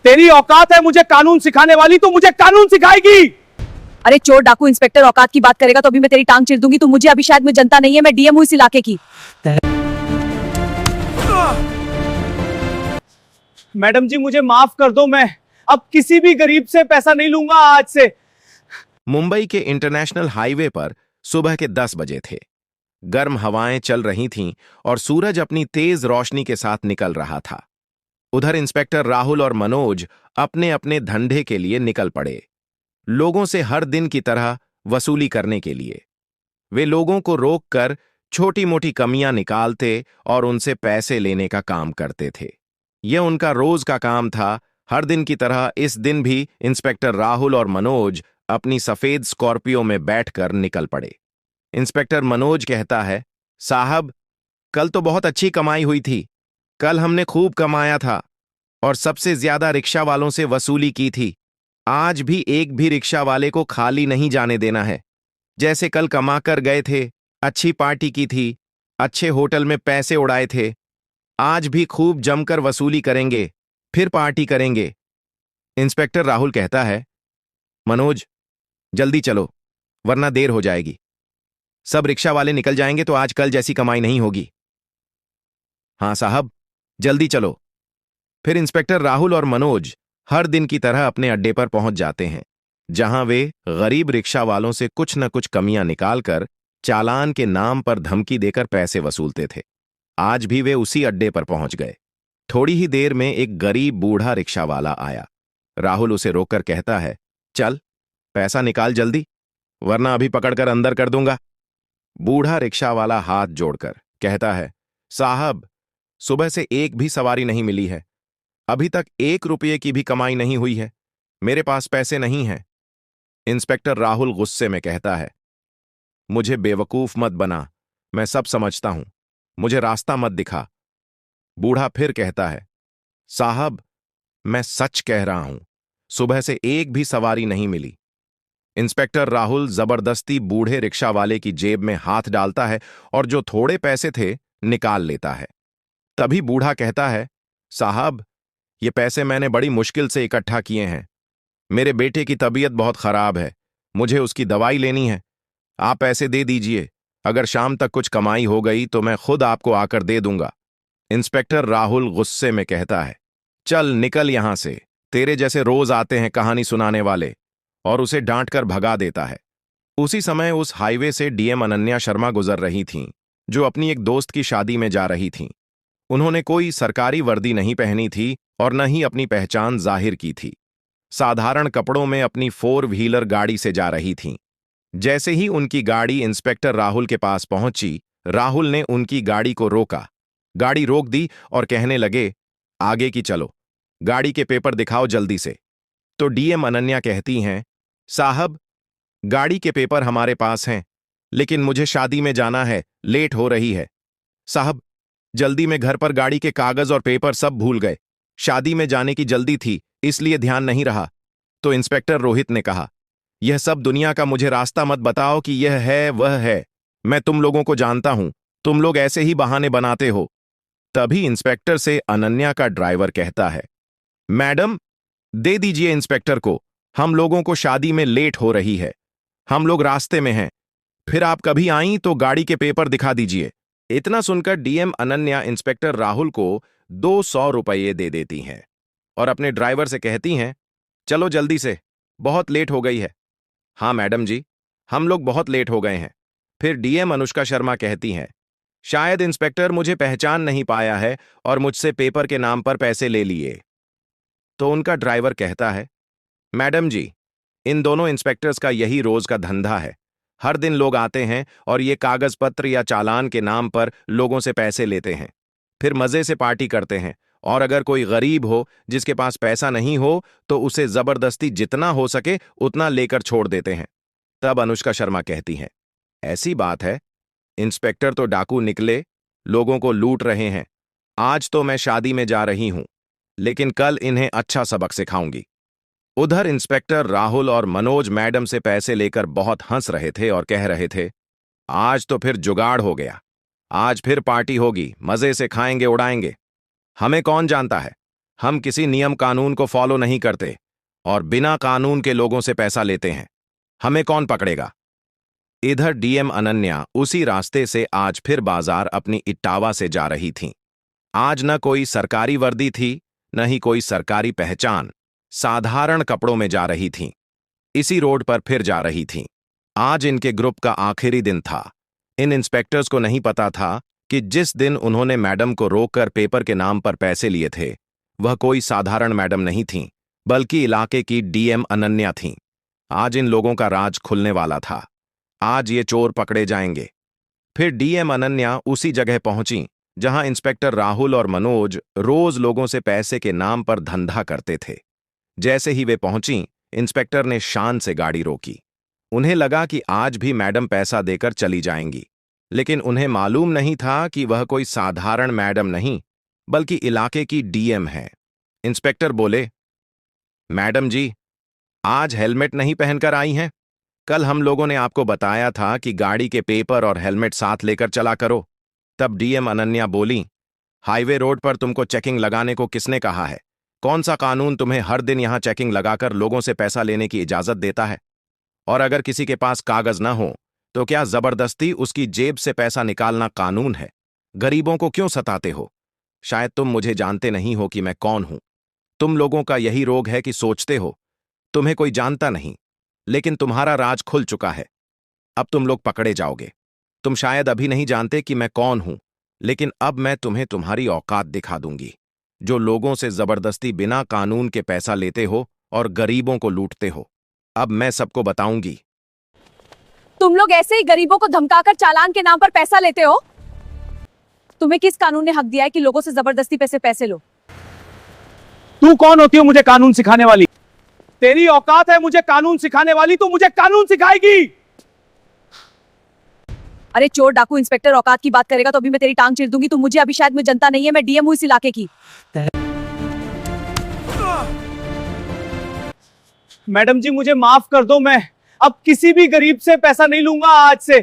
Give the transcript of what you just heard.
तेरी औकात है मुझे कानून सिखाने वाली, तो मुझे कानून सिखाएगी। अरे चोर डाकू इंस्पेक्टर औकात की बात करेगा तो अभी मैं तेरी टांग चिर दूंगी। तू मुझे अभी शायद मुझे जनता नहीं है, मैं डीएम हूँ इस इलाके की। मैडम जी मुझे माफ कर दो, मैं अब किसी भी गरीब से पैसा नहीं लूंगा आज से। मुंबई के इंटरनेशनल हाईवे पर सुबह के 10 बजे थे। गर्म हवाएं चल रही थीं और सूरज अपनी तेज रोशनी के साथ निकल रहा था। उधर इंस्पेक्टर राहुल और मनोज अपने अपने धंधे के लिए निकल पड़े, लोगों से हर दिन की तरह वसूली करने के लिए। वे लोगों को रोककर छोटी मोटी कमियां निकालते और उनसे पैसे लेने का काम करते थे। यह उनका रोज का काम था। हर दिन की तरह इस दिन भी इंस्पेक्टर राहुल और मनोज अपनी सफेद स्कॉर्पियो में बैठकर निकल पड़े। इंस्पेक्टर मनोज कहता है, साहब, कल तो बहुत अच्छी कमाई हुई थी। कल हमने खूब कमाया था और सबसे ज्यादा रिक्शा वालों से वसूली की थी। आज भी एक भी रिक्शा वाले को खाली नहीं जाने देना है। जैसे कल कमा कर गए थे, अच्छी पार्टी की थी, अच्छे होटल में पैसे उड़ाए थे, आज भी खूब जमकर वसूली करेंगे, फिर पार्टी करेंगे। इंस्पेक्टर राहुल कहता है, मनोज, जल्दी चलो वरना देर हो जाएगी। सब रिक्शा वाले निकल जाएंगे तो आज कल जैसी कमाई नहीं होगी। हाँ साहब, जल्दी चलो। फिर इंस्पेक्टर राहुल और मनोज हर दिन की तरह अपने अड्डे पर पहुंच जाते हैं, जहां वे गरीब रिक्शा वालों से कुछ न कुछ कमियां निकालकर चालान के नाम पर धमकी देकर पैसे वसूलते थे। आज भी वे उसी अड्डे पर पहुंच गए। थोड़ी ही देर में एक गरीब बूढ़ा रिक्शा वाला आया। राहुल उसे रोककर कहता है, चल पैसा निकाल जल्दी, वरना अभी पकड़कर अंदर कर दूंगा। बूढ़ा रिक्शा वाला हाथ जोड़कर कहता है, साहब, सुबह से एक भी सवारी नहीं मिली है, अभी तक 1 रुपये की भी कमाई नहीं हुई है, मेरे पास पैसे नहीं हैं। इंस्पेक्टर राहुल गुस्से में कहता है, मुझे बेवकूफ मत बना, मैं सब समझता हूं, मुझे रास्ता मत दिखा। बूढ़ा फिर कहता है, साहब, मैं सच कह रहा हूं, सुबह से एक भी सवारी नहीं मिली। इंस्पेक्टर राहुल जबरदस्ती बूढ़े रिक्शा वाले की जेब में हाथ डालता है और जो थोड़े पैसे थे निकाल लेता है। तभी बूढ़ा कहता है, साहब, ये पैसे मैंने बड़ी मुश्किल से इकट्ठा किए हैं। मेरे बेटे की तबीयत बहुत खराब है, मुझे उसकी दवाई लेनी है। आप पैसे दे दीजिए, अगर शाम तक कुछ कमाई हो गई तो मैं खुद आपको आकर दे दूंगा। इंस्पेक्टर राहुल गुस्से में कहता है, चल निकल यहां से, तेरे जैसे रोज आते हैं कहानी सुनाने वाले, और उसे डांटकर भगा देता है। उसी समय उस हाईवे से डीएम अनन्या शर्मा गुजर रही थीं, जो अपनी एक दोस्त की शादी में जा रही थीं। उन्होंने कोई सरकारी वर्दी नहीं पहनी थी और न ही अपनी पहचान जाहिर की थी। साधारण कपड़ों में अपनी 4 व्हीलर गाड़ी से जा रही थीं। जैसे ही उनकी गाड़ी इंस्पेक्टर राहुल के पास पहुंची, राहुल ने उनकी गाड़ी को रोका, गाड़ी रोक दी और कहने लगे, आगे की चलो, गाड़ी के पेपर दिखाओ जल्दी से। तो डीएम अनन्या कहती हैं, साहब, गाड़ी के पेपर हमारे पास हैं, लेकिन मुझे शादी में जाना है, लेट हो रही है। साहब, जल्दी में घर पर गाड़ी के कागज और पेपर सब भूल गए, शादी में जाने की जल्दी थी इसलिए ध्यान नहीं रहा। तो इंस्पेक्टर रोहित ने कहा, यह सब दुनिया का मुझे रास्ता मत बताओ कि यह है वह है, मैं तुम लोगों को जानता हूं, तुम लोग ऐसे ही बहाने बनाते हो। तभी इंस्पेक्टर से अनन्या का ड्राइवर कहता है, मैडम, दे दीजिए इंस्पेक्टर को, हम लोगों को शादी में लेट हो रही है, हम लोग रास्ते में हैं, फिर आप कभी आईं तो गाड़ी के पेपर दिखा दीजिए। इतना सुनकर डीएम अनन्या इंस्पेक्टर राहुल को 200 रुपये दे देती हैं और अपने ड्राइवर से कहती हैं, चलो जल्दी से, बहुत लेट हो गई है। हाँ मैडम जी, हम लोग बहुत लेट हो गए हैं। फिर डीएम अनुष्का शर्मा कहती हैं, शायद इंस्पेक्टर मुझे पहचान नहीं पाया है और मुझसे पेपर के नाम पर पैसे ले लिए। तो उनका ड्राइवर कहता है, मैडम जी, इन दोनों इंस्पेक्टर्स का यही रोज का धंधा है। हर दिन लोग आते हैं और ये कागज पत्र या चालान के नाम पर लोगों से पैसे लेते हैं, फिर मजे से पार्टी करते हैं, और अगर कोई गरीब हो जिसके पास पैसा नहीं हो तो उसे जबरदस्ती जितना हो सके उतना लेकर छोड़ देते हैं। तब अनुष्का शर्मा कहती हैं, ऐसी बात है, इंस्पेक्टर तो डाकू निकले, लोगों को लूट रहे हैं। आज तो मैं शादी में जा रही हूं, लेकिन कल इन्हें अच्छा सबक सिखाऊंगी। उधर इंस्पेक्टर राहुल और मनोज मैडम से पैसे लेकर बहुत हंस रहे थे और कह रहे थे, आज तो फिर जुगाड़ हो गया, आज फिर पार्टी होगी, मजे से खाएंगे उड़ाएंगे। हमें कौन जानता है, हम किसी नियम कानून को फॉलो नहीं करते और बिना कानून के लोगों से पैसा लेते हैं। हमें कौन पकड़ेगा? इधर डीएम अनन्या उसी रास्ते से आज फिर बाजार अपनी इटावा से जा रही थीं। आज न कोई सरकारी वर्दी थी, न ही कोई सरकारी पहचान, साधारण कपड़ों में जा रही थीं। इसी रोड पर फिर जा रही थीं। आज इनके ग्रुप का आखिरी दिन था। इन इंस्पेक्टर्स को नहीं पता था कि जिस दिन उन्होंने मैडम को रोककर पेपर के नाम पर पैसे लिए थे, वह कोई साधारण मैडम नहीं थीं, बल्कि इलाके की डीएम अनन्या थीं। आज इन लोगों का राज खुलने वाला था। आज ये चोर पकड़े जाएंगे। फिर डीएम अनन्या उसी जगह पहुंची जहां इंस्पेक्टर राहुल और मनोज रोज लोगों से पैसे के नाम पर धंधा करते थे। जैसे ही वे पहुंची, इंस्पेक्टर ने शान से गाड़ी रोकी। उन्हें लगा कि आज भी मैडम पैसा देकर चली जाएंगी, लेकिन उन्हें मालूम नहीं था कि वह कोई साधारण मैडम नहीं, बल्कि इलाके की डीएम है। इंस्पेक्टर बोले, मैडम जी, आज हेलमेट नहीं पहनकर आई हैं? कल हम लोगों ने आपको बताया था कि गाड़ी के पेपर और हेलमेट साथ लेकर चला करो। तब डीएम अनन्या बोली, हाईवे रोड पर तुमको चेकिंग लगाने को किसने कहा है? कौन सा कानून तुम्हें हर दिन यहां चेकिंग लगाकर लोगों से पैसा लेने की इजाजत देता है? और अगर किसी के पास कागज न हो तो क्या जबरदस्ती उसकी जेब से पैसा निकालना कानून है? गरीबों को क्यों सताते हो? शायद तुम मुझे जानते नहीं हो कि मैं कौन हूं। तुम लोगों का यही रोग है कि सोचते हो तुम्हें कोई जानता नहीं, लेकिन तुम्हारा राज खुल चुका है। अब तुम लोग पकड़े जाओगे। तुम शायद अभी नहीं जानते कि मैं कौन हूं, लेकिन अब मैं तुम्हें तुम्हारी औकात दिखा दूंगी, जो लोगों से जबरदस्ती बिना कानून के पैसा लेते हो और गरीबों को लूटते हो। अब मैं सबको बताऊंगी। तुम लोग ऐसे ही गरीबों को धमकाकर चालान के नाम पर पैसा लेते हो? तुम्हें किस कानून ने हक दिया है कि लोगों से जबरदस्ती पैसे लो? तू कौन होती हो मुझे कानून सिखाने वाली? तेरी औकात है मुझे कानून सिखाने वाली? तू मुझे कानून सिखाएगी? अरे चोर डाकू इंस्पेक्टर औकात की बात करेगा तो अभी मैं तेरी टांग चीर दूंगी। तुम मुझे अभी शायद मुझे जनता नहीं है, मैं डीएम हूं इस इलाके की। मैडम जी मुझे माफ कर दो, मैं अब किसी भी गरीब से पैसा नहीं लूंगा आज से।